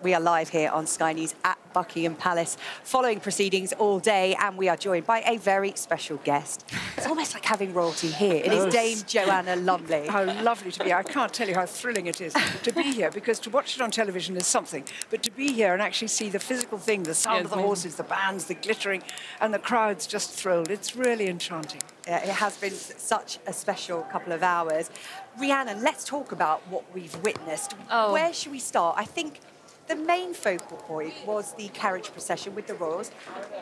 We are live here on Sky News at Buckingham Palace, following proceedings all day, and we are joined by a very special guest. It's almost like having royalty here. It is Dame Joanna Lumley. How lovely to be here. I can't tell you how thrilling it is to be here, because to watch it on television is something, but to be here and actually see the physical thing, the sound of the horses, the bands, the glittering, and the crowds just thrilled. It's really enchanting. Yeah, it has been such a special couple of hours. Rhiannon, let's talk about what we've witnessed. Where should we start? I think the main focal point was the carriage procession with the royals,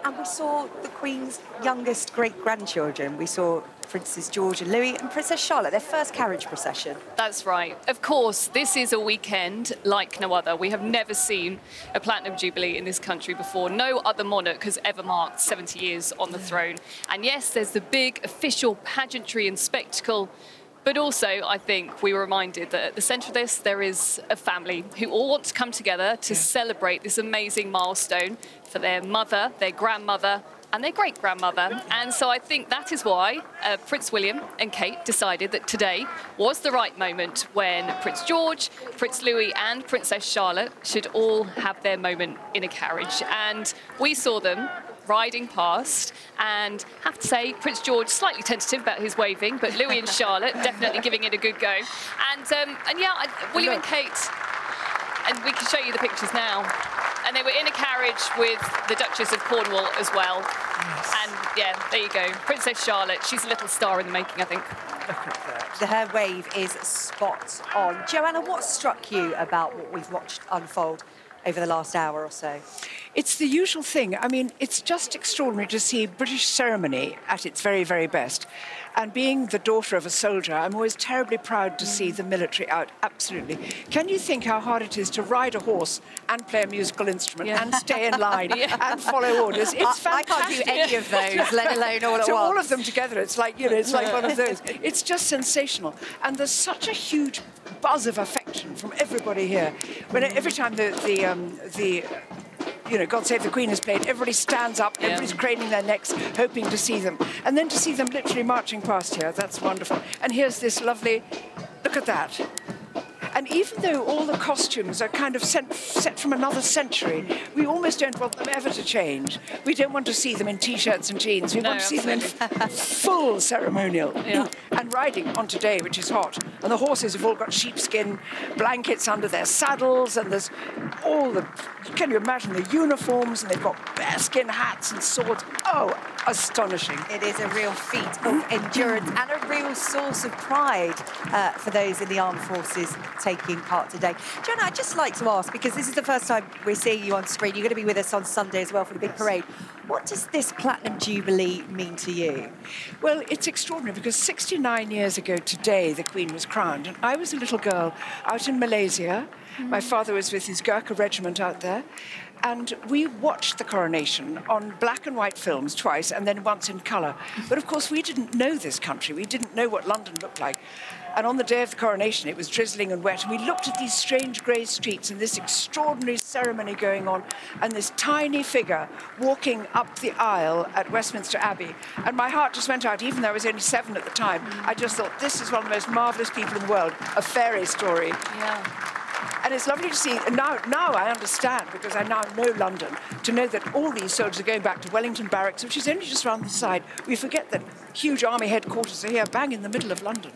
and we saw the Queen's youngest great-grandchildren. We saw Princes George and Louis and Princess Charlotte, their first carriage procession. That's right. Of course, this is a weekend like no other. We have never seen a Platinum Jubilee in this country before. No other monarch has ever marked 70 years on the throne. And yes, there's the big official pageantry and spectacle, but also, I think, we were reminded that at the centre of this, there is a family who all want to come together to celebrate this amazing milestone for their mother, their grandmother, and their great-grandmother. And so I think that is why Prince William and Kate decided that today was the right moment when Prince George, Prince Louis and Princess Charlotte should all have their moment in a carriage. And we saw them riding past, and I have to say, Prince George slightly tentative about his waving, but Louis and Charlotte definitely giving it a good go. And yeah, William and Kate, and we can show you the pictures now. And they were in a carriage with the Duchess of Cornwall as well. Yes. And yeah, there you go. Princess Charlotte, she's a little star in the making, I think. Look at that. Her wave is spot on. Joanna, what struck you about what we've watched unfold over the last hour or so? It's the usual thing. I mean, it's just extraordinary to see British ceremony at its very, very best. And being the daughter of a soldier, I'm always terribly proud to see the military out, absolutely. Can you think how hard it is to ride a horse and play a musical instrument and stay in line and follow orders? It's fantastic. I can't do any of those, let alone all at once. So all of them together, it's like, you know, it's like one of those. It's just sensational. And there's such a huge buzz of affection from everybody here. When every time you know, God Save the Queen is played, everybody stands up, everybody's craning their necks, hoping to see them. And then to see them literally marching past here, that's wonderful. And here's this lovely, look at that. And even though all the costumes are kind of set from another century, we almost don't want them ever to change. We don't want to see them in T-shirts and jeans. We want to see them in full ceremonial. And riding on today, which is hot. And the horses have all got sheepskin blankets under their saddles, and there's all the, can you imagine the uniforms, and they've got bearskin hats and swords. Oh, astonishing. It is a real feat of endurance and a real source of pride for those in the armed forces taking part today. Joanna, I'd just like to ask, because this is the first time we're seeing you on screen, you're going to be with us on Sunday as well for the big parade. What does this Platinum Jubilee mean to you? Well, it's extraordinary, because 69 years ago today the Queen was crowned, and I was a little girl out in Malaysia. My father was with his Gurkha regiment out there, and we watched the coronation on black and white films twice, and then once in colour. But of course we didn't know this country, we didn't know what London looked like. And on the day of the coronation, it was drizzling and wet, and we looked at these strange grey streets and this extraordinary ceremony going on, and this tiny figure walking up the aisle at Westminster Abbey. And my heart just went out, even though I was only 7 at the time. I just thought, this is one of the most marvellous people in the world, a fairy story. And it's lovely to see, and now I understand, because I now know London, to know that all these soldiers are going back to Wellington Barracks, which is only just round the side. We forget that huge army headquarters are here, bang in the middle of London.